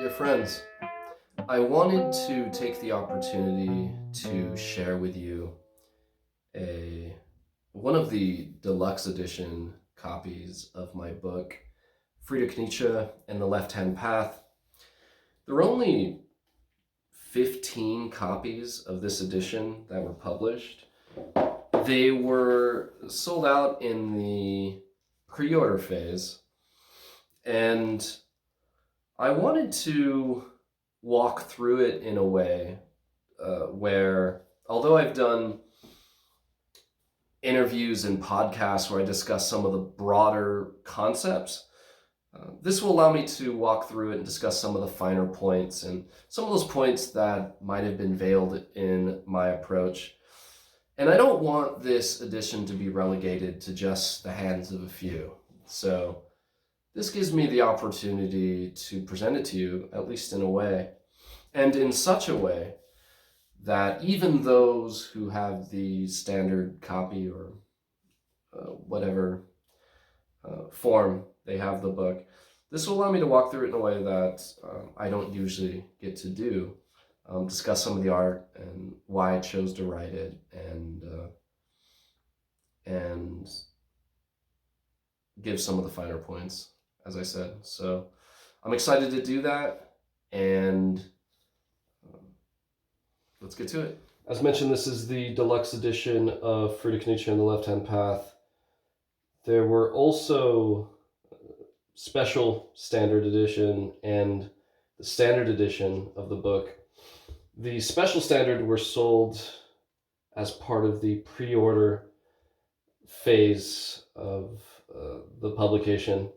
Dear friends, I wanted to take the opportunity to share with you one of the deluxe edition copies of my book, Friedrich Nietzsche and the Left-Hand Path. There were only 15 copies of this edition that were published. They were sold out in the pre-order phase, and I wanted to walk through it in a way where, although I've done interviews and podcasts where I discuss some of the broader concepts, this will allow me to walk through it and discuss some of the finer points and some of those points that might have been veiled in my approach. And I don't want this edition to be relegated to just the hands of a few. So this gives me the opportunity to present it to you, at least in a way, and in such a way that even those who have the standard copy or whatever form they have the book, this will allow me to walk through it in a way that I don't usually get to do. Discuss some of the art and why I chose to write it, and give some of the finer points, as I said. So I'm excited to do that, and let's get to it. As mentioned, this is the deluxe edition of Friedrich Nietzsche and the Left-Hand Path. There were also special standard edition and the standard edition of the book. The special standard were sold as part of the pre-order phase of the publication,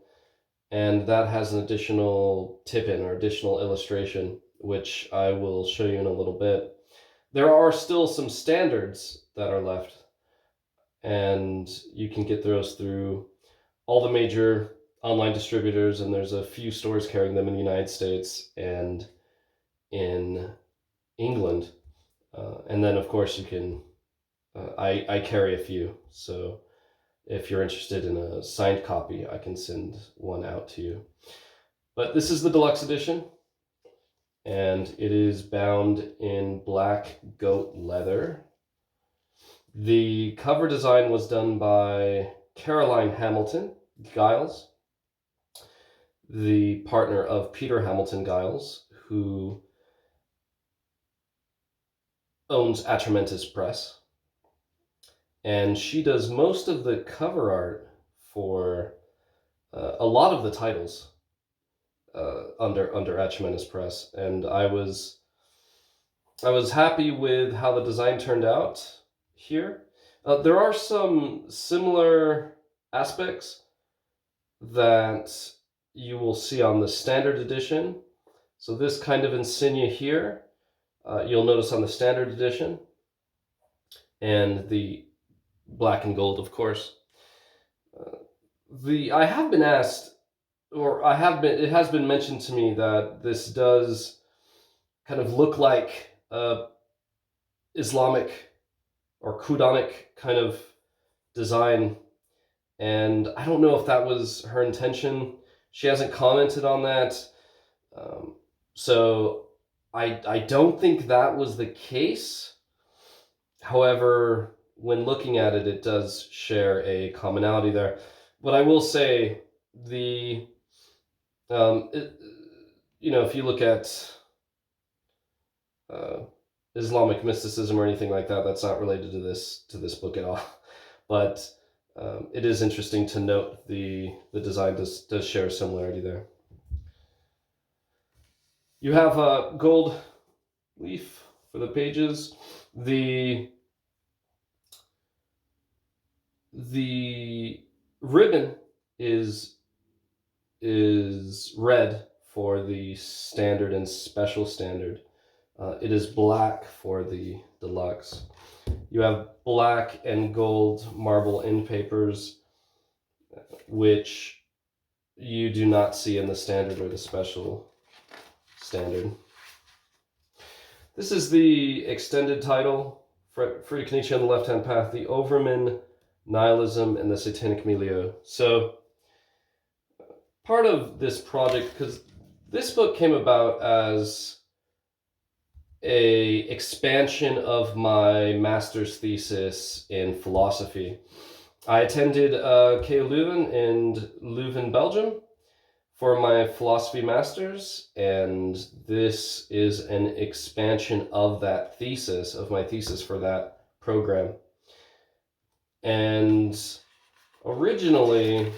and that has an additional tip-in or additional illustration, which I will show you in a little bit. There are still some standards that are left, and you can get those through all the major online distributors, and there's a few stores carrying them in the United States and in England. And then, of course, you can, I carry a few, so if you're interested in a signed copy, I can send one out to you. But this is the deluxe edition, and it is bound in black goat leather. The cover design was done by Caroline Hamilton Giles, the partner of Peter Hamilton Giles, who owns Atramentous Press. And she does most of the cover art for a lot of the titles under Acknowledgements Press, and I was happy with how the design turned out here. There are some similar aspects that you will see on the standard edition. So this kind of insignia here, you'll notice on the standard edition, and the black and gold, of course. I have been asked, or it has been mentioned to me that this does kind of look like Islamic or Quranic kind of design, and I don't know if that was her intention. She hasn't commented on that, so I don't think that was the case. However, when looking at it, it does share a commonality there. But I will say, if you look at Islamic mysticism or anything like that, that's not related to this book at all. But it is interesting to note the design does share a similarity there. You have a gold leaf for the pages. The ribbon is red for the standard and special standard. It is black for the deluxe. You have black and gold marble end papers, which you do not see in the standard or the special standard. This is the extended title, Friedrich Nietzsche and the Left-Hand Path, the Overman, Nihilism, and the Satanic Milieu. So part of this project, because this book came about as a expansion of my master's thesis in philosophy. I attended KU Leuven in Leuven, Belgium for my philosophy master's, and this is an expansion of that thesis, of my thesis for that program. And originally,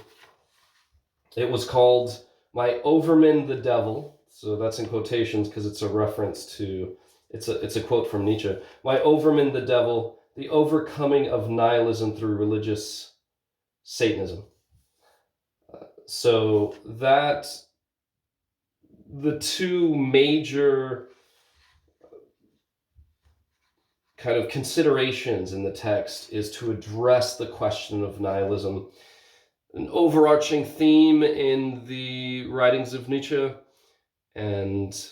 it was called My Overman the Devil. So that's in quotations because it's a reference to, it's a quote from Nietzsche. My Overman the Devil, the overcoming of nihilism through religious Satanism. So that, the two major kind of considerations in the text is to address the question of nihilism. An overarching theme in the writings of Nietzsche, and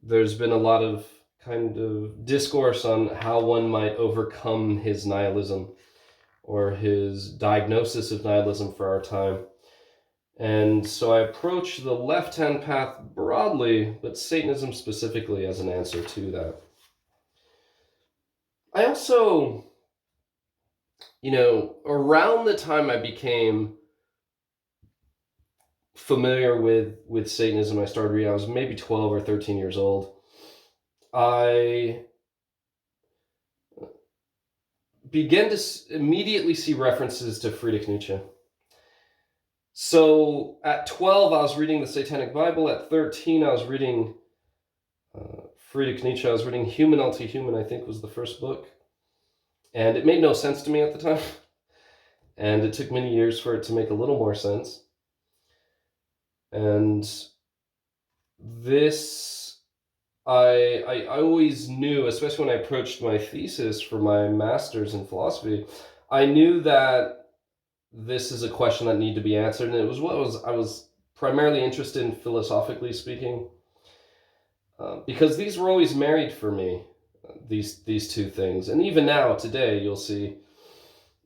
there's been a lot of kind of discourse on how one might overcome his nihilism or his diagnosis of nihilism for our time. And so I approach the left-hand path broadly, but Satanism specifically as an answer to that. I also, around the time I became familiar with Satanism, I started reading, I was maybe 12 or 13 years old. I began to immediately see references to Friedrich Nietzsche. So at 12, I was reading the Satanic Bible. At 13, I was reading Friedrich Nietzsche. I was reading Human Anti-Human, I think was the first book. And it made no sense to me at the time. And it took many years for it to make a little more sense. And this, I always knew, especially when I approached my thesis for my master's in philosophy, I knew that this is a question that needed to be answered, and it was what I was primarily interested in, philosophically speaking, because these were always married for me, these two things. And even now, today, you'll see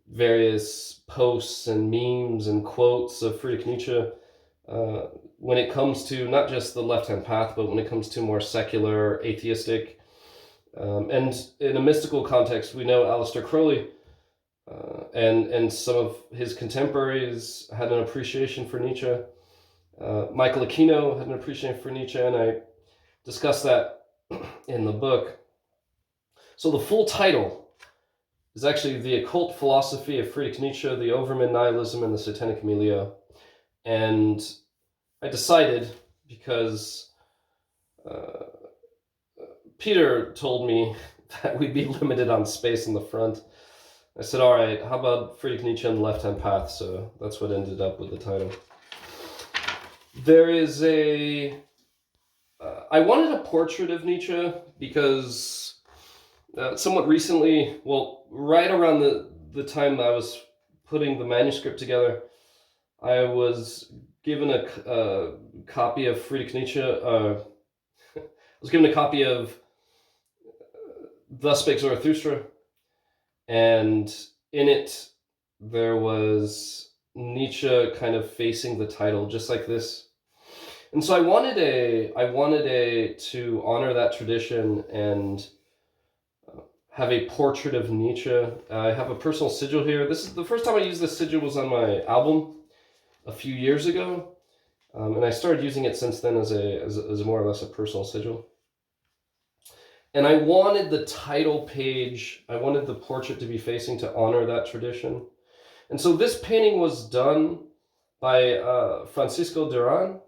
various posts and memes and quotes of Friedrich Nietzsche when it comes to not just the left-hand path, but when it comes to more secular, atheistic, and in a mystical context, we know Aleister Crowley and some of his contemporaries had an appreciation for Nietzsche. Michael Aquino had an appreciation for Nietzsche, and I discussed that in the book. So the full title is actually The Occult Philosophy of Friedrich Nietzsche, the Overman Nihilism, and the Satanic Milieu. And I decided, because Peter told me that we'd be limited on space in the front, I said, all right, how about Friedrich Nietzsche and the left-hand path? So that's what ended up with the title. There is I wanted a portrait of Nietzsche because somewhat recently, well, right around the time I was putting the manuscript together, I was given a copy of Friedrich Nietzsche. I was given a copy of Thus Spake Zarathustra, and in it there was Nietzsche kind of facing the title, just like this. And so I wanted to honor that tradition and have a portrait of Nietzsche. I have a personal sigil here. This is the first time I used this sigil was on my album a few years ago, and I started using it since then as more or less a personal sigil. And I wanted the title page, I wanted the portrait to be facing to honor that tradition. And so this painting was done by Francisco Duran,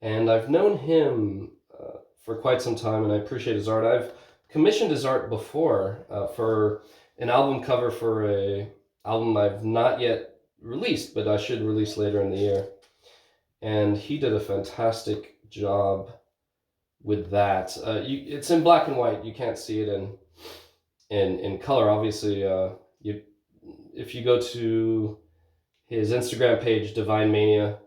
and I've known him for quite some time, and I appreciate his art. I've commissioned his art before for an album cover for a album I've not yet released, but I should release later in the year. And he did a fantastic job with that. It's in black and white. You can't see it in color. Obviously, if you go to his Instagram page, Divine Mania,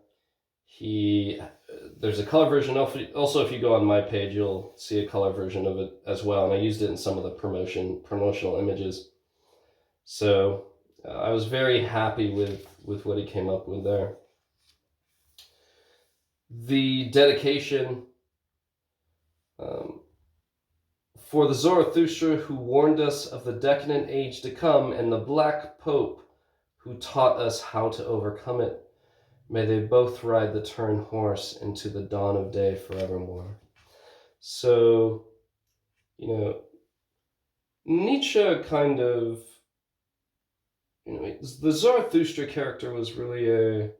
there's a color version. Also, if you go on my page, you'll see a color version of it as well. And I used it in some of the promotional images. So I was very happy with what he came up with there. the dedication for the Zarathustra who warned us of the decadent age to come, and the Black Pope who taught us how to overcome it. May they both ride the Turin horse into the dawn of day forevermore. So, Nietzsche kind of, the Zarathustra character was really a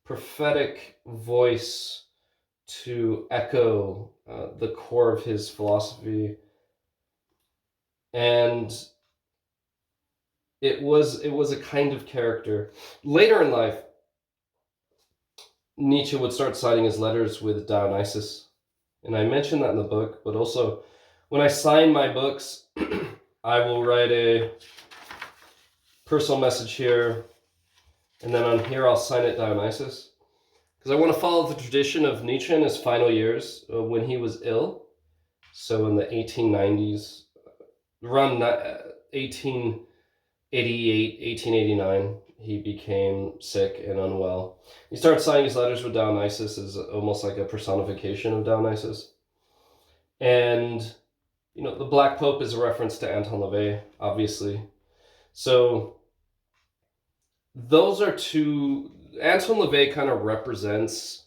prophetic voice to echo the core of his philosophy. And it was a kind of character. Later in life, Nietzsche would start signing his letters with Dionysus. And I mentioned that in the book, but also when I sign my books, I will write a personal message here, and then on here I'll sign it Dionysus. Because I want to follow the tradition of Nietzsche in his final years when he was ill. So in the 1890s, around 1888, 1889, he became sick and unwell. He started signing his letters with Dionysus as almost like a personification of Dionysus. And, the Black Pope is a reference to Anton LaVey, obviously. So those are two. Anton LaVey kind of represents,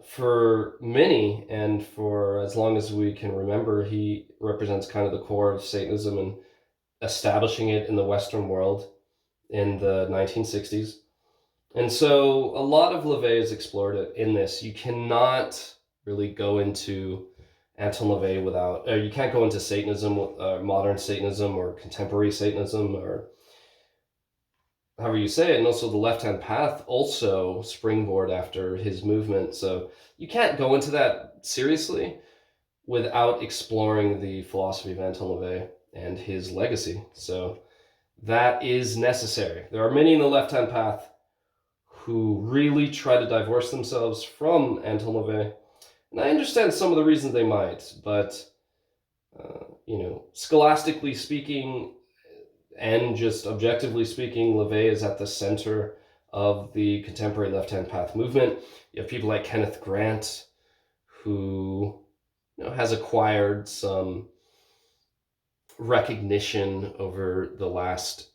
for many, and for as long as we can remember, he represents kind of the core of Satanism and establishing it in the Western world in the 1960s. And so a lot of LaVey is explored in this. You cannot really go into Anton LaVey without, or you can't go into Satanism, modern Satanism or contemporary Satanism, or however you say it. And also the left-hand path also springboard after his movement. So you can't go into that seriously without exploring the philosophy of Anton LaVey and his legacy. So that is necessary. There are many in the left-hand path who really try to divorce themselves from Anton LaVey. And I understand some of the reasons they might, but, scholastically speaking, and just objectively speaking, LaVey is at the center of the contemporary left-hand path movement. You have people like Kenneth Grant, who has acquired some recognition over the last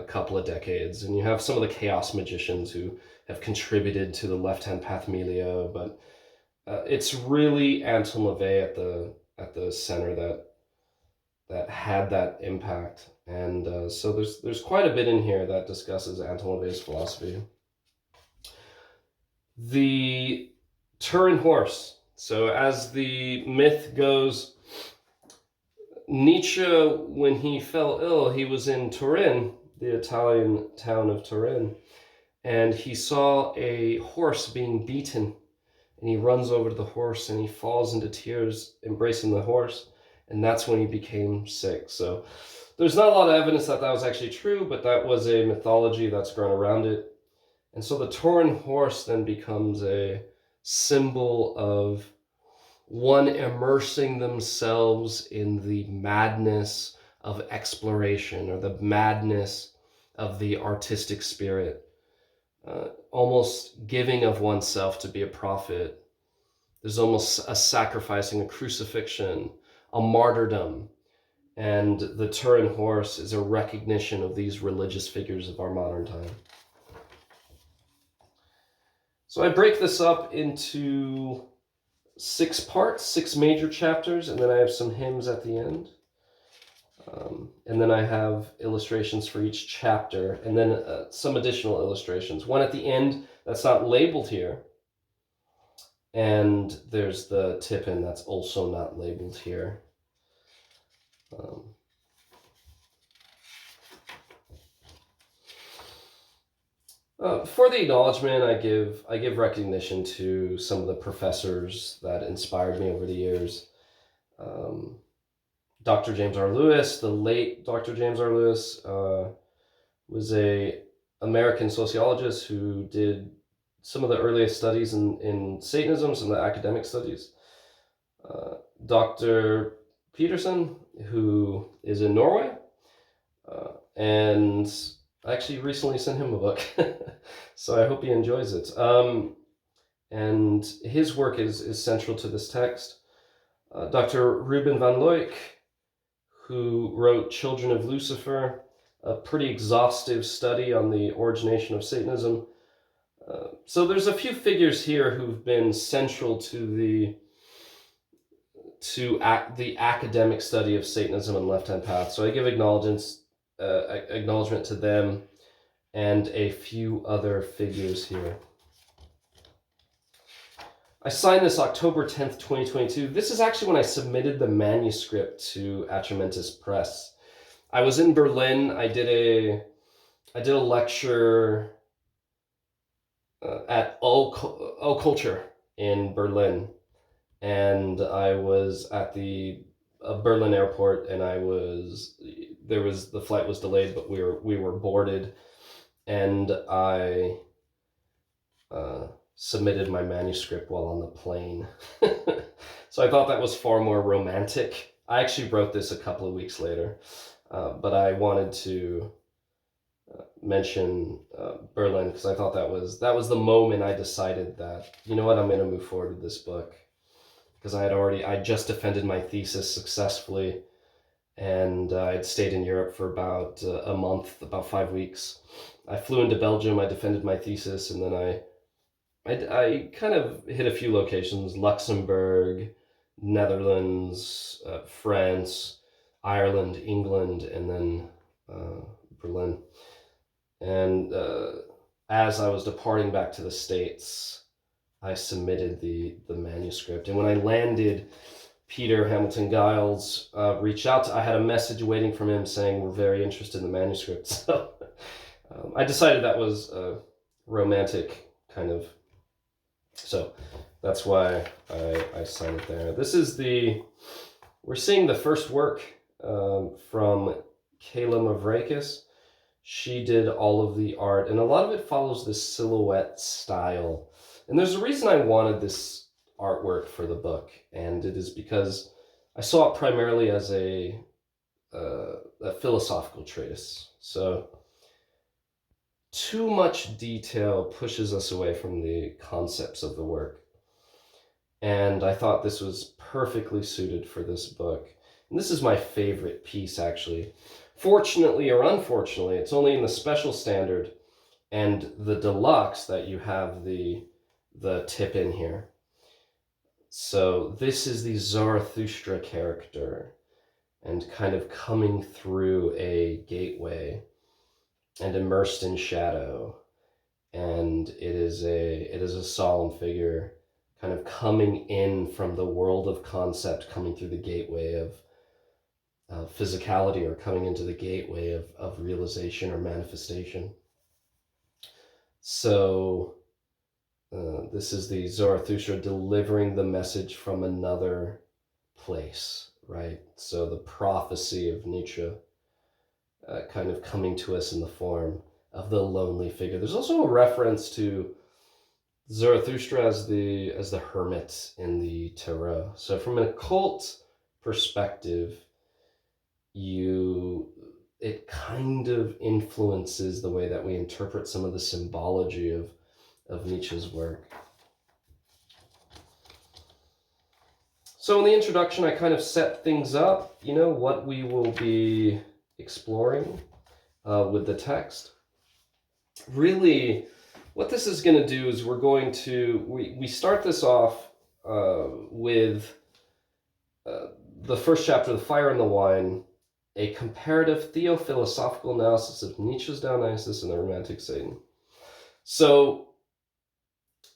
couple of decades. And you have some of the chaos magicians who have contributed to the left-hand path milieu, but it's really Anton LaVey at the center that had that impact. And so there's quite a bit in here that discusses Anton LaVey's philosophy. The Turin horse. So as the myth goes, Nietzsche, when he fell ill, he was in Turin, the Italian town of Turin, and he saw a horse being beaten, and he runs over to the horse and he falls into tears, embracing the horse, and that's when he became sick. So there's not a lot of evidence that was actually true, but that was a mythology that's grown around it. And so the Turin horse then becomes a symbol of one immersing themselves in the madness of exploration, or the madness of the artistic spirit, almost giving of oneself to be a prophet. There's almost a sacrificing, a crucifixion, a martyrdom. And the Turin horse is a recognition of these religious figures of our modern time. So I break this up into 6 parts, 6 major chapters, and then I have some hymns at the end. And then I have illustrations for each chapter, and then some additional illustrations. One at the end that's not labeled here, and there's the tip-in that's also not labeled here. For the acknowledgement, I give recognition to some of the professors that inspired me over the years. Dr. James R. Lewis, the late Dr. James R. Lewis, was a American sociologist who did some of the earliest studies in Satanism, some of the academic studies. Dr. Peterson, who is in Norway, and I actually recently sent him a book, so I hope he enjoys it. and his work is central to this text. Dr. Ruben van Looy, who wrote Children of Lucifer, a pretty exhaustive study on the origination of Satanism. So there's a few figures here who've been central to the academic study of Satanism and left-hand path. So I give acknowledgement to them and a few other figures here. I signed this October 10th, 2022. This is actually when I submitted the manuscript to Atramentous Press. I was in Berlin. I did a lecture at All Culture in Berlin, and I was at the Berlin airport, and the flight was delayed, but we were boarded, and I submitted my manuscript while on the plane. So I thought that was far more romantic. I actually wrote this a couple of weeks later, but I wanted to mention Berlin because I thought that was the moment I decided that, you know what, I'm going to move forward with this book, because I just defended my thesis successfully, and I'd stayed in Europe for about a month, about 5 weeks. I flew into Belgium, I defended my thesis, and then I kind of hit a few locations: Luxembourg, Netherlands, France, Ireland, England, and then Berlin. And as I was departing back to the States, I submitted the manuscript. And when I landed, Peter Hamilton Giles reached out. I had a message waiting from him saying, "We're very interested in the manuscript." So I decided that was romantic, kind of. So that's why I signed it there. We're seeing the first work from Kayla Mavrakis. She did all of the art, and a lot of it follows this silhouette style. And there's a reason I wanted this artwork for the book, and it is because I saw it primarily as a philosophical treatise. So too much detail pushes us away from the concepts of the work. And I thought this was perfectly suited for this book. And this is my favorite piece, actually. Fortunately or unfortunately, it's only in the special standard and the deluxe that you have the tip in here. So this is the Zarathustra character, and kind of coming through a gateway and immersed in shadow. And it is a solemn figure, kind of coming in from the world of concept, coming through the gateway of physicality, or coming into the gateway of realization or manifestation. So this is the Zarathustra delivering the message from another place, right? So the prophecy of Nietzsche kind of coming to us in the form of the lonely figure. There's also a reference to Zarathustra as the hermit in the Tarot. So from an occult perspective, it kind of influences the way that we interpret some of the symbology of Nietzsche's work. So in the introduction, I kind of set things up, what we will be exploring with the text. Really, what this is going to do is we start this off with the first chapter, The Fire and the Wine, a comparative theophilosophical analysis of Nietzsche's Dionysus and the Romantic Satan. So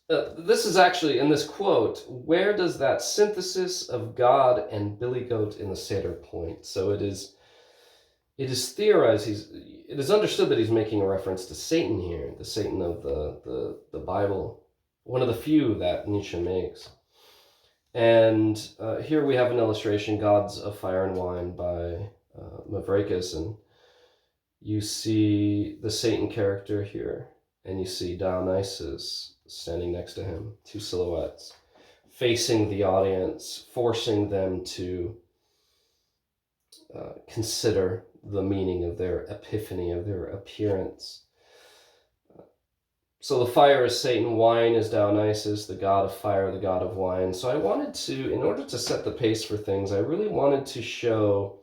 this is actually, in this quote, where does that synthesis of God and Billy Goat in the Seder point? So it is theorized, it is understood that he's making a reference to Satan here, the Satan of the Bible, one of the few that Nietzsche makes. And here we have an illustration, Gods of Fire and Wine by Mavrakis, and you see the Satan character here, and you see Dionysus standing next to him, two silhouettes, facing the audience, forcing them to consider the meaning of their epiphany, of their appearance. So the fire is Satan, wine is Dionysus, the god of fire, the god of wine. So I wanted to, in order to set the pace for things, I really wanted to show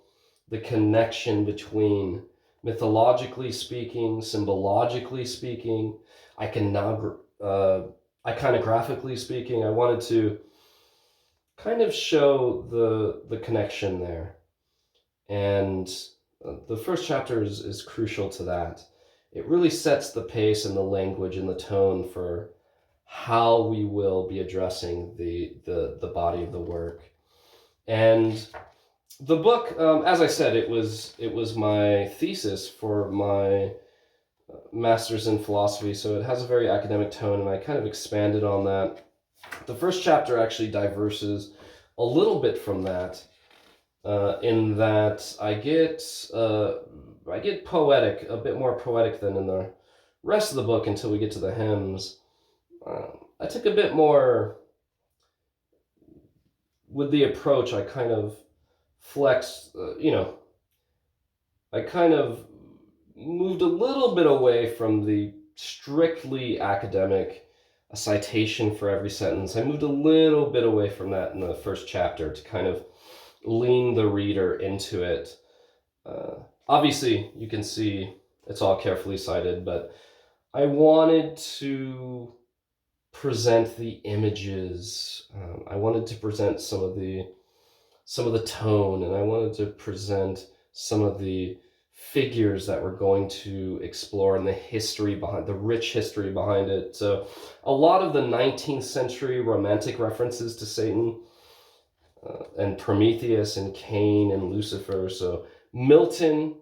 the connection between, mythologically speaking, symbologically speaking, iconographically speaking. I wanted to kind of show the connection there. And the first chapter is crucial to that. It really sets the pace and the language and the tone for how we will be addressing the body of the work. And the book, as I said, it was my thesis for my master's in philosophy, so it has a very academic tone, and I kind of expanded on that. The first chapter actually diverses a little bit from that, in that I get poetic, a bit more poetic than in the rest of the book until we get to the hymns. I took a bit more, with the approach, I kind of flexed, I kind of moved a little bit away from the strictly academic, a citation for every sentence. I moved a little bit away from that in the first chapter to kind of lean the reader into it. Obviously, you can see it's all carefully cited, but I wanted to present the images. I wanted to present some of the tone, and I wanted to present some of the figures that we're going to explore and the history behind, the rich history behind it. So a lot of the 19th century romantic references to Satan, and Prometheus and Cain and Lucifer. So Milton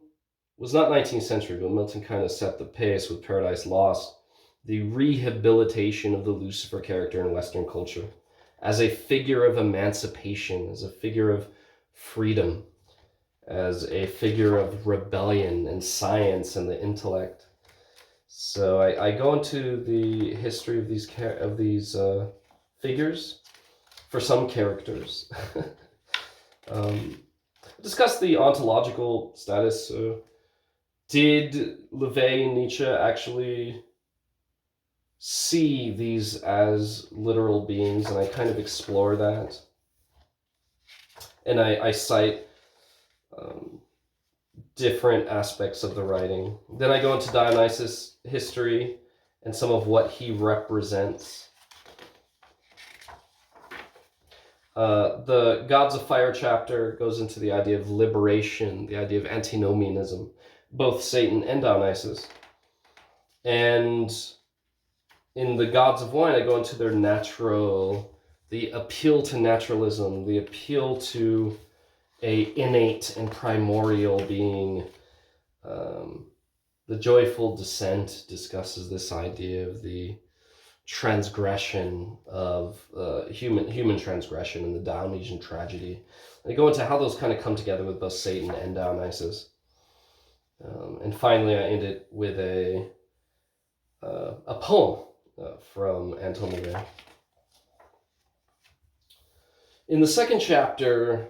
was not 19th century, but Milton kind of set the pace with Paradise Lost, the rehabilitation of the Lucifer character in Western culture as a figure of emancipation, as a figure of freedom, as a figure of rebellion and science and the intellect. So I go into the history of these figures for some characters. Discuss the ontological status. Did LaVey and Nietzsche actually see these as literal beings? And I kind of explore that. And I cite different aspects of the writing. Then I go into Dionysus' history and some of what he represents. The Gods of Fire chapter goes into the idea of liberation, the idea of antinomianism, both Satan and Dionysus. And in the Gods of Wine, I go into their the appeal to naturalism, the appeal to a innate and primordial being. The Joyful Descent discusses this idea of the transgression of human transgression and the Dionysian tragedy. They go into how those kind of come together with both Satan and Dionysus. And finally, I end it with a poem from Anton LaVey. In the second chapter,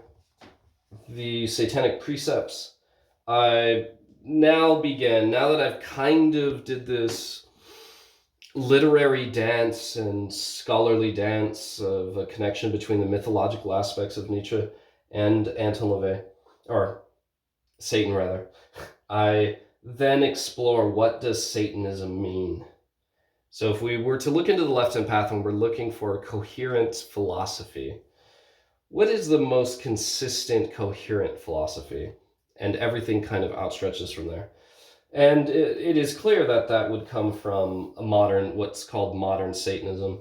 the Satanic precepts, I now that I've kind of did this literary dance and scholarly dance of a connection between the mythological aspects of Nietzsche and Anton LaVey, or Satan rather, I then explore, what does Satanism mean? So if we were to look into the left-hand path and we're looking for a coherent philosophy, what is the most consistent, coherent philosophy? And everything kind of outstretches from there. And it is clear that would come from what's called modern Satanism.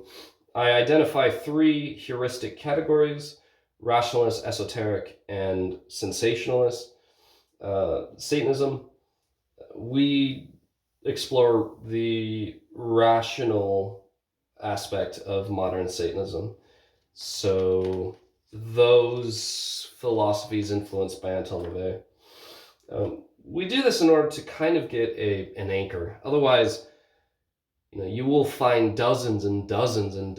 I identify three heuristic categories: rationalist, esoteric, and sensationalist. Satanism, we explore the rational aspect of modern Satanism. So those philosophies influenced by Anton LaVey. We do this in order to kind of get an anchor. Otherwise, you will find dozens and dozens and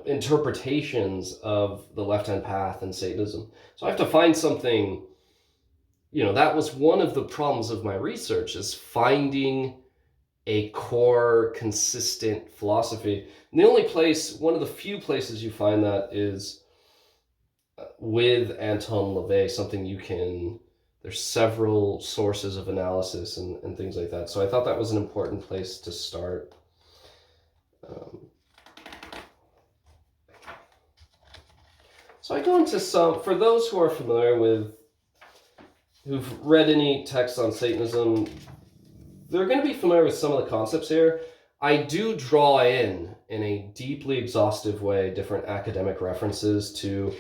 interpretations of the left-hand path and Satanism. So I have to find something. That was one of the problems of my research, is finding a core, consistent philosophy. And the only place, one of the few places you find that is with Anton LaVey, something you can, there's several sources of analysis and things like that. So I thought that was an important place to start. So I go into some, for those who are familiar with, who've read any texts on Satanism, they're going to be familiar with some of the concepts here. I do draw in a deeply exhaustive way, different academic references to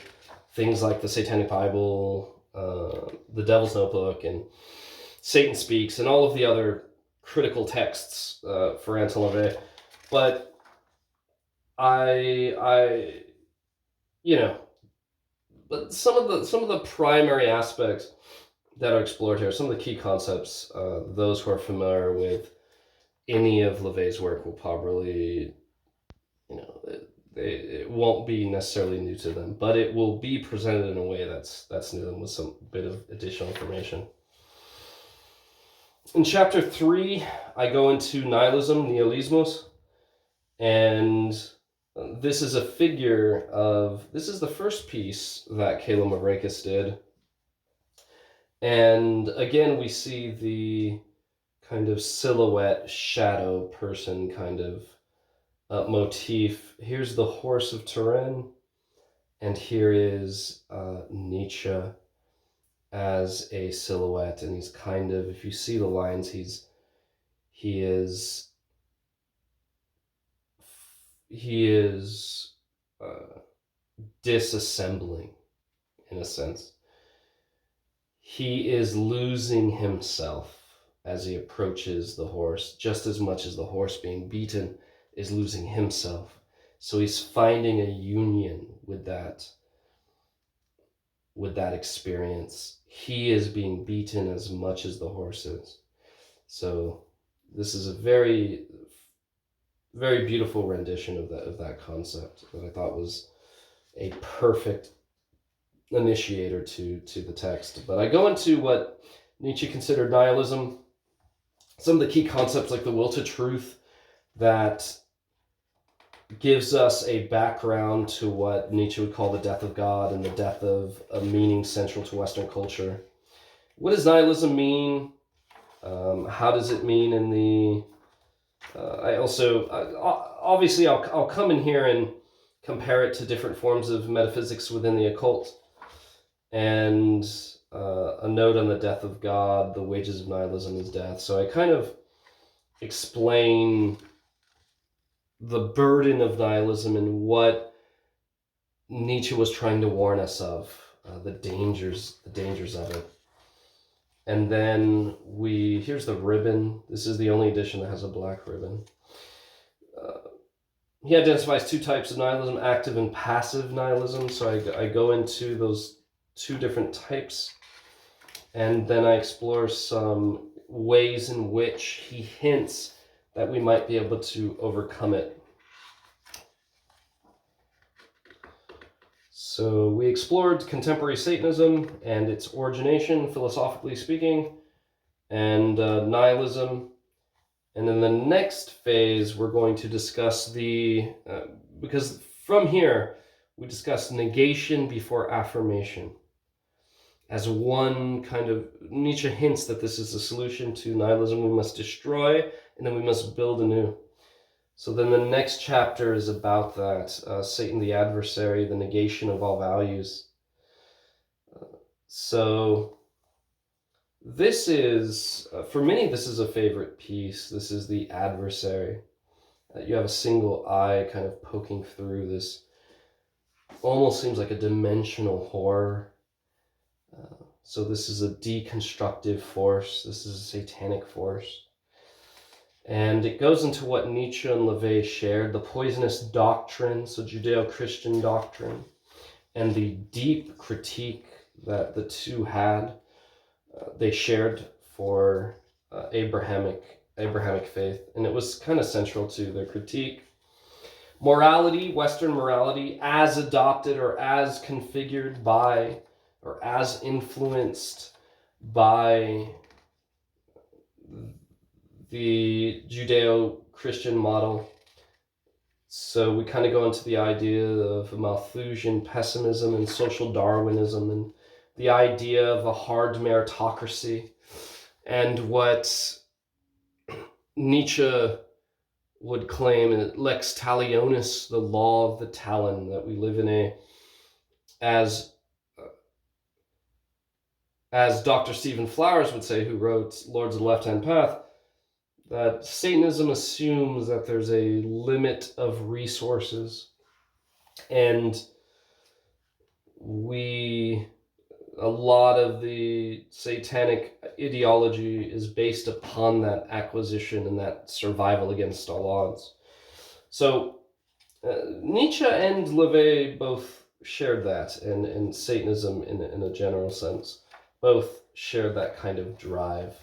things like the Satanic Bible, the Devil's Notebook, and Satan Speaks, and all of the other critical texts for Anton LaVey. But but some of the primary aspects that are explored here, some of the key concepts, those who are familiar with any of LaVey's work will probably, it won't be necessarily new to them, but it will be presented in a way that's new to them with some bit of additional information. In chapter 3, I go into nihilism, nihilismos, and this is a figure of, this is the first piece that Kayla Mavrakis did. And again, we see the kind of silhouette, shadow person kind of motif. Here's the horse of Turin, and here is Nietzsche as a silhouette, and he's kind of, if you see the lines, he is disassembling, in a sense. He is losing himself as he approaches the horse, just as much as the horse being beaten is losing himself. So he's finding a union with that experience. He is being beaten as much as the horse is. So this is a very, very beautiful rendition of that concept that I thought was a perfect initiator to the text. But I go into what Nietzsche considered nihilism, some of the key concepts like the will to truth that gives us a background to what Nietzsche would call the death of God and the death of a meaning central to Western culture. What does nihilism mean? How does it mean in the... obviously I'll come in here and compare it to different forms of metaphysics within the occult. And a note on the death of God, the wages of nihilism is death. So I kind of explain the burden of nihilism and what Nietzsche was trying to warn us of, the dangers of it. And then here's the ribbon. This is the only edition that has a black ribbon. He identifies two types of nihilism, active and passive nihilism. So I go into those two different types, and then I explore some ways in which he hints that we might be able to overcome it. So we explored contemporary Satanism and its origination, philosophically speaking, and nihilism. And in the next phase, we're going to discuss because from here, we discuss negation before affirmation. As one kind of, Nietzsche hints that this is the solution to nihilism. We must destroy, and then we must build anew. So then the next chapter is about that, Satan the adversary, the negation of all values. So this is, for many, this is a favorite piece. This is the adversary. You have a single eye kind of poking through this, almost seems like a dimensional horror. So this is a deconstructive force. This is a satanic force. And it goes into what Nietzsche and LaVey shared, the poisonous doctrine, so Judeo-Christian doctrine, and the deep critique that the two had, they shared for Abrahamic faith. And it was kind of central to their critique. Morality, Western morality, as adopted or as configured by or as influenced by the Judeo-Christian model. So we kind of go into the idea of Malthusian pessimism and social Darwinism, and the idea of a hard meritocracy, and what Nietzsche would claim lex talionis, the law of the talon, that we live in as Dr. Stephen Flowers would say, who wrote Lords of the Left-Hand Path, that Satanism assumes that there's a limit of resources, and a lot of the satanic ideology is based upon that acquisition and that survival against all odds. So Nietzsche and LaVey both shared that, and Satanism in a general sense both shared that kind of drive.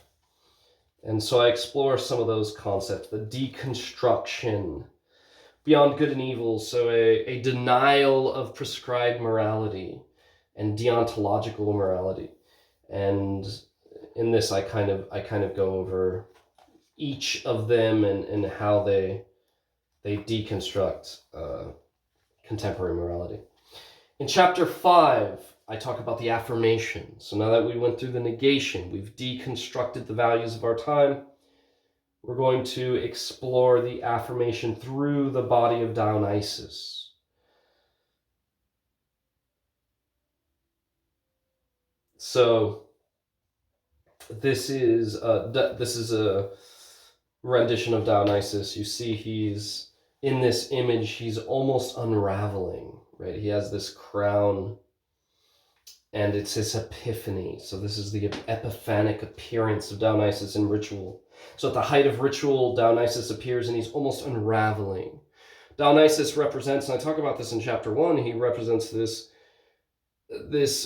And so I explore some of those concepts, the deconstruction beyond good and evil, so a denial of prescribed morality and deontological morality. And in this, I kind of go over each of them and how they deconstruct contemporary morality. In chapter 5, I talk about the affirmation. So now that we went through the negation, we've deconstructed the values of our time, we're going to explore the affirmation through the body of Dionysus. So this is a rendition of Dionysus. You see he's in this image, he's almost unraveling, right? He has this crown, and it's his epiphany. So this is the epiphanic appearance of Dionysus in ritual. So at the height of ritual, Dionysus appears and he's almost unraveling. Dionysus represents, and I talk about this in chapter 1, he represents this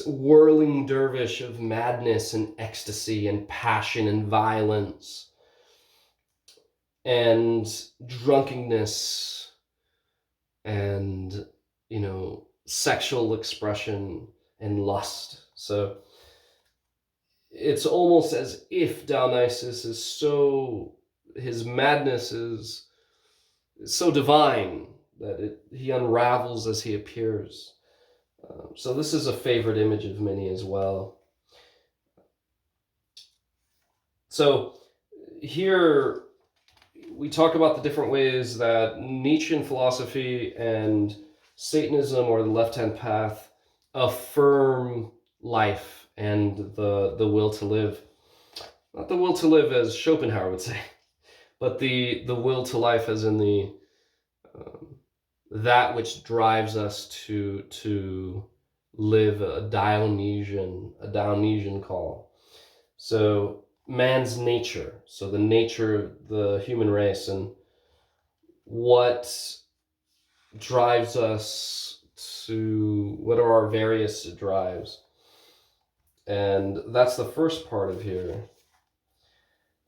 whirling dervish of madness and ecstasy and passion and violence and drunkenness and, sexual expression and lust. So it's almost as if Dionysus his madness is so divine that he unravels as he appears. So this is a favorite image of many as well. So here we talk about the different ways that Nietzschean philosophy and Satanism, or the left-hand path, affirm life and the will to live. Not the will to live as Schopenhauer would say, but the will to life as in the that which drives us to live a Dionysian call. So man's nature, so the nature of the human race, and what drives us what are our various drives. And that's the first part of here.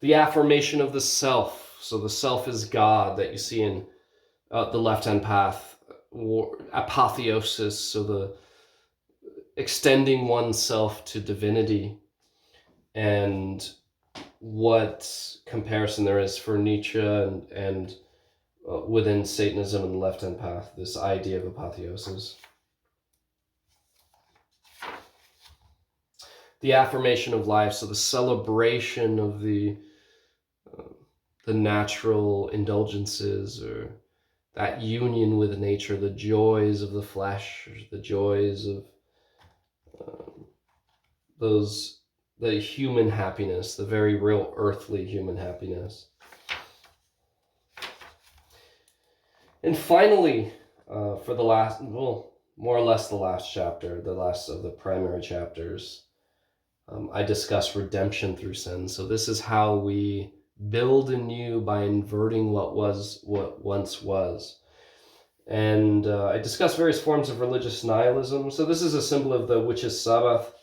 The affirmation of the self. So the self is God, that you see in the left-hand path, or apotheosis, so the extending oneself to divinity, and what comparison there is for Nietzsche and within Satanism and the left-hand path, this idea of apotheosis. The affirmation of life, so the celebration of the natural indulgences, or that union with nature, the joys of the flesh, the joys of the human happiness, the very real earthly human happiness. And finally, for the last, more or less the last chapter, the last of the primary chapters, I discuss redemption through sin. So this is how we build anew by inverting what once was. And I discuss various forms of religious nihilism. So this is a symbol of the witches' Sabbath.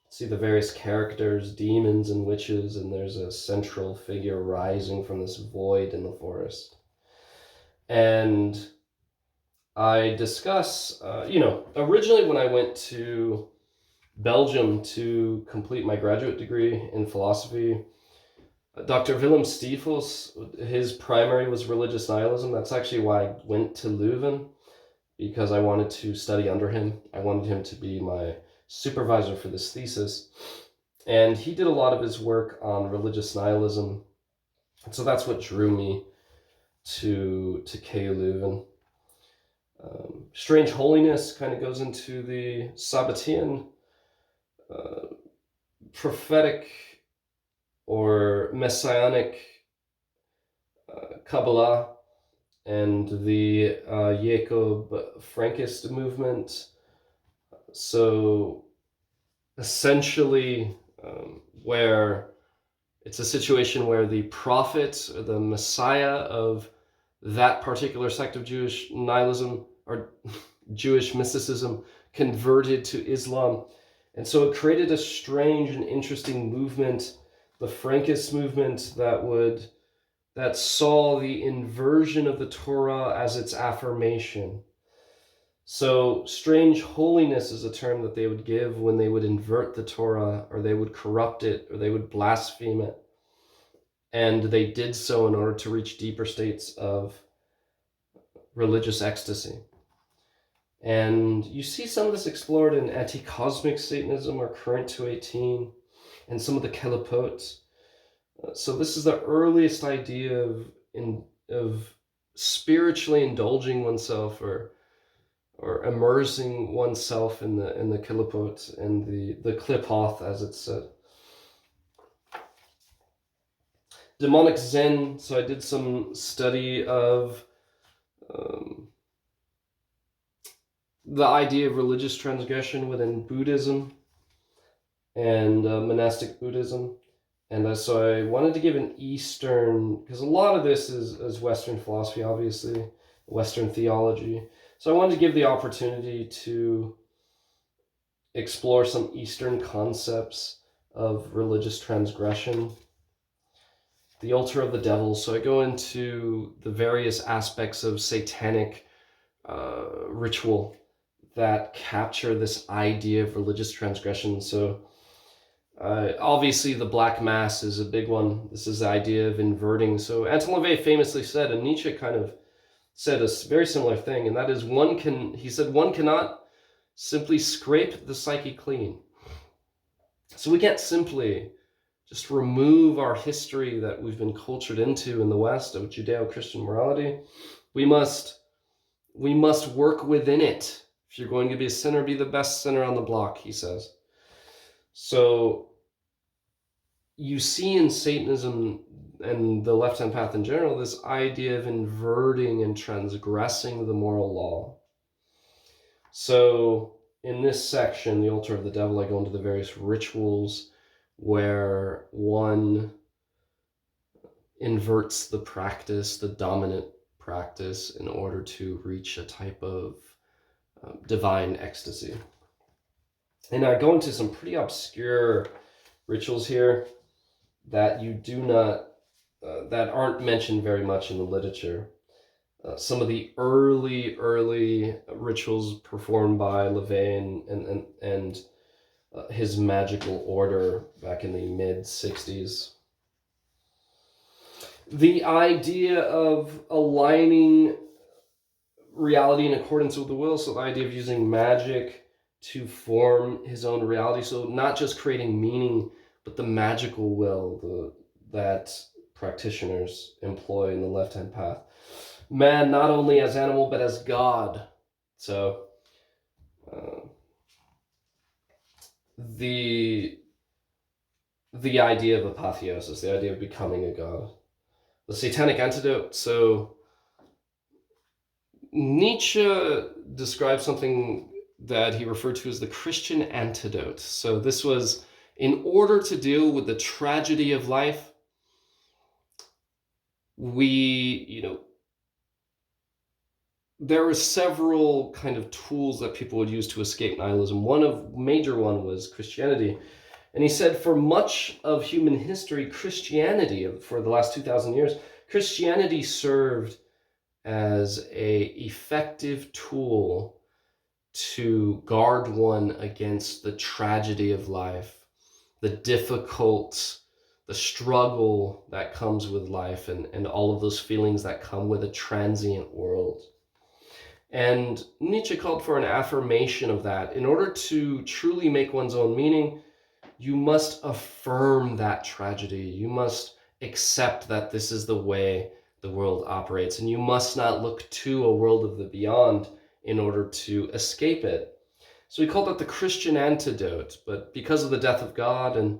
See the various characters, demons and witches, and there's a central figure rising from this void in the forest. And I discuss, originally when I went to Belgium to complete my graduate degree in philosophy, Dr. Willem Stiefels, his primary was religious nihilism. That's actually why I went to Leuven, because I wanted to study under him. I wanted him to be my supervisor for this thesis. And he did a lot of his work on religious nihilism. And so that's what drew me to KU Leuven. Strange Holiness kind of goes into the Sabbatean prophetic or messianic Kabbalah and the Jacob Frankist movement. So essentially, where it's a situation where the prophet or the messiah of that particular sect of Jewish nihilism or Jewish mysticism converted to Islam. And so it created a strange and interesting movement, the Frankist movement, that saw the inversion of the Torah as its affirmation. So strange holiness is a term that they would give when they would invert the Torah, or they would corrupt it, or they would blaspheme it. And they did so in order to reach deeper states of religious ecstasy. And you see some of this explored in anti-cosmic Satanism or Current 218 and some of the Kelipot. So this is the earliest idea of spiritually indulging oneself or immersing oneself in the Kelipot and the Klipoth, as it's said. Demonic Zen. So I did some study of the idea of religious transgression within Buddhism and monastic Buddhism. And so I wanted to give an Eastern, because a lot of this is Western philosophy, obviously, Western theology. So I wanted to give the opportunity to explore some Eastern concepts of religious transgression. The altar of the devil. So I go into the various aspects of Satanic ritual that capture this idea of religious transgression. So obviously the Black Mass is a big one. This is the idea of inverting. So LaVey famously said, and Nietzsche kind of said a very similar thing, and that is one cannot simply scrape the psyche clean. So we can't simply just remove our history that we've been cultured into in the West of Judeo-Christian morality. We must work within it. If you're going to be a sinner, be the best sinner on the block, he says. So you see in Satanism and the left-hand path in general, this idea of inverting and transgressing the moral law. So in this section, the altar of the devil, I go into the various rituals where one inverts the practice, the dominant practice, in order to reach a type of divine ecstasy. And I go into some pretty obscure rituals here that you do not, that aren't mentioned very much in the literature. Some of the early rituals performed by LaVey and his magical order back in the mid-60s. The idea of aligning reality in accordance with the will, so the idea of using magic to form his own reality, so not just creating meaning, but the magical will that practitioners employ in the left-hand path. Man not only as animal, but as God. So the idea of apotheosis, the idea of becoming a god. The Satanic antidote. So Nietzsche described something that he referred to as the Christian antidote. So this was in order to deal with the tragedy of life. There were several kind of tools that people would use to escape nihilism. Major one was Christianity. And he said for much of human history, Christianity, for the last 2,000 years, Christianity served as an effective tool to guard one against the tragedy of life, the difficult the struggle that comes with life and all of those feelings that come with a transient world. And Nietzsche called for an affirmation of that. In order to truly make one's own meaning, you must affirm that tragedy. You must accept that this is the way the world operates, and you must not look to a world of the beyond in order to escape it. So he called that the Christian antidote, but because of the death of God and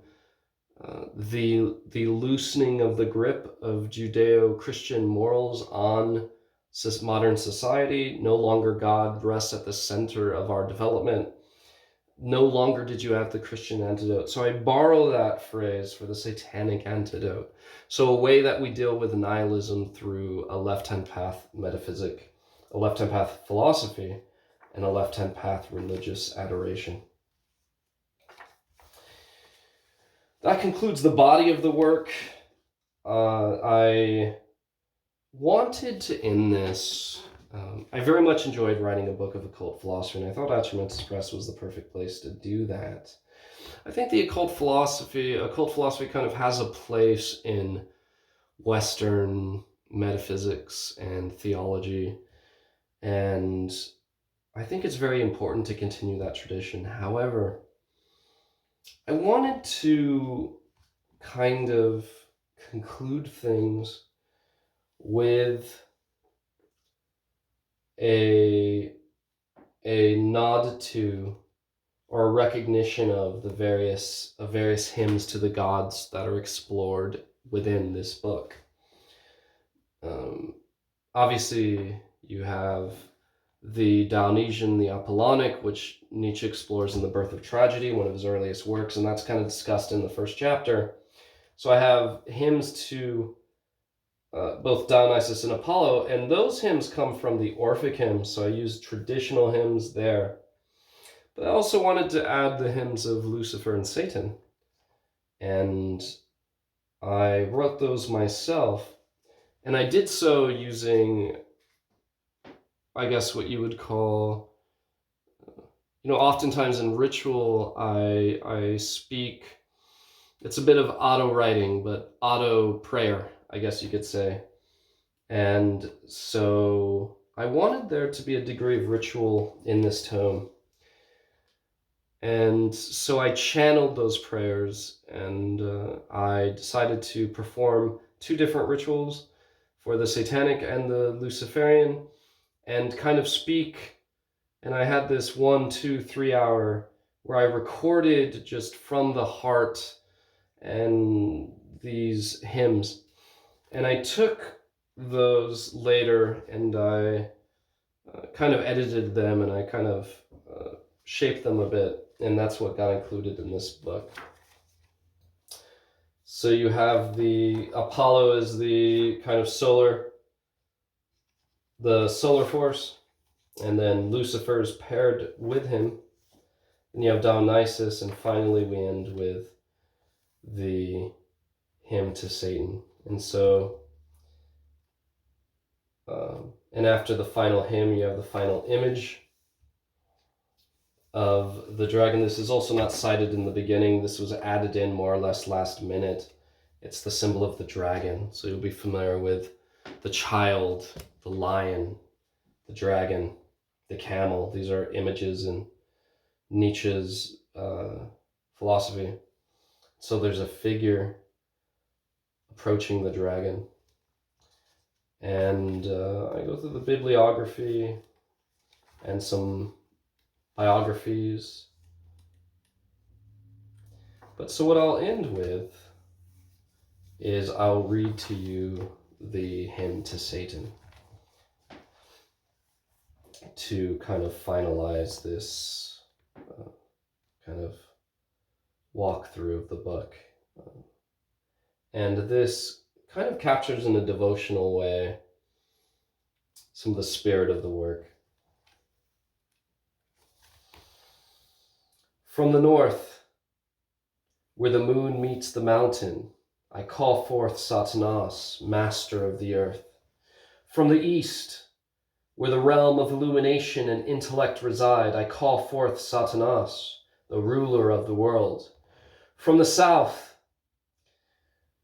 the loosening of the grip of Judeo-Christian morals on modern society, no longer God rests at the center of our development. No longer did you have the Christian antidote. So I borrow that phrase for the Satanic antidote. So a way that we deal with nihilism through a left-hand path metaphysic, a left-hand path philosophy, and a left-hand path religious adoration. That concludes the body of the work. I wanted to end this. I very much enjoyed writing a book of occult philosophy, and I thought Atramentous Press was the perfect place to do that. I think the occult philosophy kind of has a place in Western metaphysics and theology, and I think it's very important to continue that tradition. However, I wanted to kind of conclude things with a nod to, or a recognition of, the various hymns to the gods that are explored within this book. Obviously, you have the Dionysian, the Apollonic, which Nietzsche explores in The Birth of Tragedy, one of his earliest works, and that's kind of discussed in the first chapter. So I have hymns to both Dionysus and Apollo, and those hymns come from the Orphic hymns, so I used traditional hymns there. But I also wanted to add the hymns of Lucifer and Satan, and I wrote those myself, and I did so using, I guess, what you would call, oftentimes in ritual, I speak, it's a bit of auto writing, but auto prayer, I guess you could say. And so I wanted there to be a degree of ritual in this tome. And so I channeled those prayers, and I decided to perform 2 different rituals for the Satanic and the Luciferian, and kind of speak. And I had this 1, 2, 3 hour where I recorded just from the heart and these hymns. And I took those later and I kind of edited them, and I kind of shaped them a bit. And that's what got included in this book. So you have the Apollo is the kind of the solar force, and then Lucifer is paired with him. And you have Dionysus, and finally we end with the hymn to Satan. And so, and after the final hymn, you have the final image of the dragon. This is also not cited in the beginning. This was added in more or less last minute. It's the symbol of the dragon. So you'll be familiar with the child, the lion, the dragon, the camel. These are images in Nietzsche's philosophy. So there's a figure approaching the dragon. And I go through the bibliography and some biographies. But so what I'll end with is I'll read to you the hymn to Satan to kind of finalize this kind of walkthrough of the book. And this kind of captures in a devotional way some of the spirit of the work. From the north, where the moon meets the mountain, I call forth Satanas, master of the earth. From the east, where the realm of illumination and intellect reside, I call forth Satanas, the ruler of the world. From the south,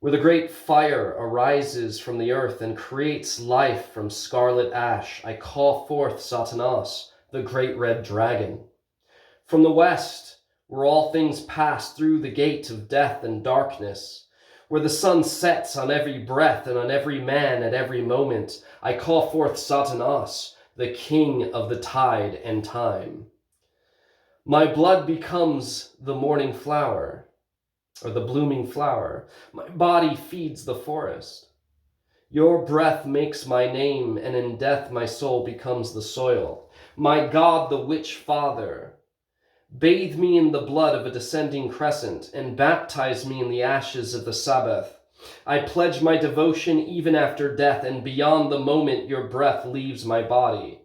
where the great fire arises from the earth and creates life from scarlet ash, I call forth Satanas, the great red dragon. From the west, where all things pass through the gate of death and darkness, where the sun sets on every breath and on every man at every moment, I call forth Satanas, the king of the tide and time. My blood becomes the morning flower, or the blooming flower. My body feeds the forest. Your breath makes my name, and in death my soul becomes the soil. My God, the witch father, bathe me in the blood of a descending crescent, and baptize me in the ashes of the Sabbath. I pledge my devotion even after death, and beyond the moment your breath leaves my body.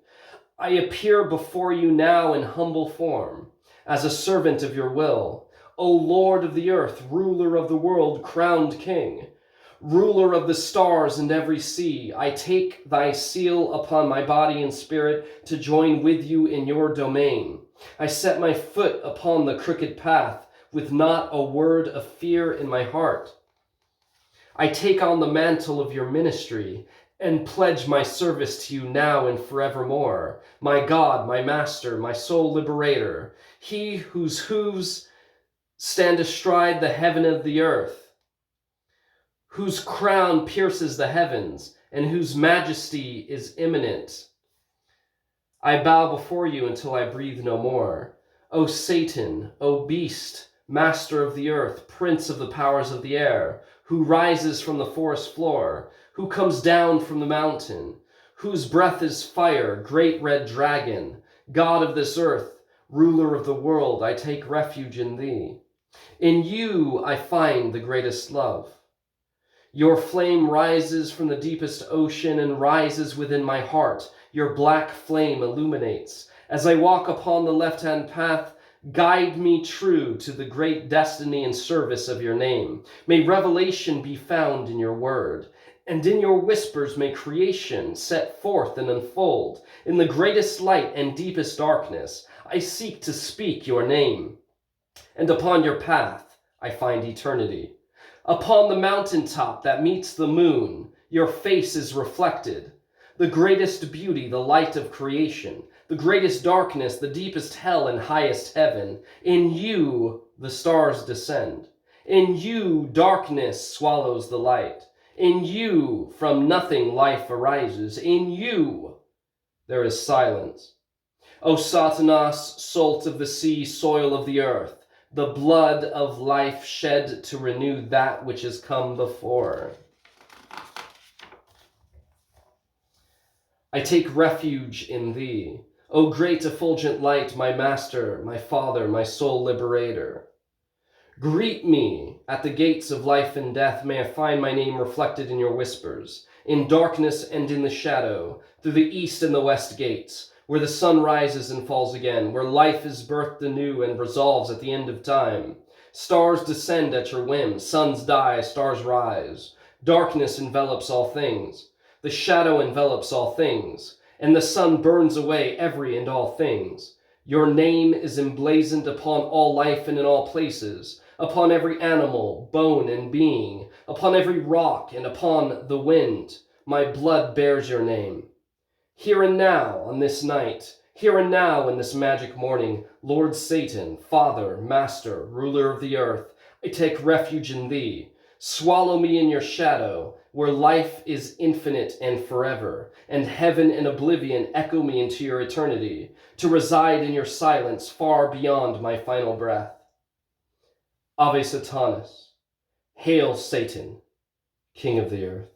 I appear before you now in humble form, as a servant of your will. O Lord of the earth, ruler of the world, crowned king, ruler of the stars and every sea, I take thy seal upon my body and spirit to join with you in your domain. I set my foot upon the crooked path with not a word of fear in my heart. I take on the mantle of your ministry and pledge my service to you now and forevermore. My God, my master, my sole liberator, he whose hooves stand astride the heaven of the earth, whose crown pierces the heavens, and whose majesty is imminent. I bow before you until I breathe no more. O Satan, O beast, master of the earth, prince of the powers of the air, who rises from the forest floor, who comes down from the mountain, whose breath is fire, great red dragon, God of this earth, ruler of the world, I take refuge in thee. In you I find the greatest love. Your flame rises from the deepest ocean and rises within my heart. Your black flame illuminates. As I walk upon the left-hand path, guide me true to the great destiny and service of your name. May revelation be found in your word, and in your whispers may creation set forth and unfold. In the greatest light and deepest darkness, I seek to speak your name. And upon your path, I find eternity. Upon the mountaintop that meets the moon, your face is reflected. The greatest beauty, the light of creation. The greatest darkness, the deepest hell and highest heaven. In you, the stars descend. In you, darkness swallows the light. In you, from nothing life arises. In you, there is silence. O Satanas, salt of the sea, soil of the earth, the blood of life shed to renew that which has come before. I take refuge in thee, O great effulgent light, my master, my father, my sole liberator. Greet me at the gates of life and death. May I find my name reflected in your whispers, in darkness and in the shadow, through the east and the west gates, where the sun rises and falls again, where life is birthed anew and resolves at the end of time. Stars descend at your whim, suns die, stars rise. Darkness envelops all things. The shadow envelops all things, and the sun burns away every and all things. Your name is emblazoned upon all life and in all places, upon every animal, bone, and being, upon every rock, and upon the wind. My blood bears your name. Here and now, on this night, here and now in this magic morning, Lord Satan, Father, Master, ruler of the earth, I take refuge in thee. Swallow me in your shadow, where life is infinite and forever, and heaven and oblivion echo me into your eternity, to reside in your silence far beyond my final breath. Ave Satanas, hail Satan, King of the earth.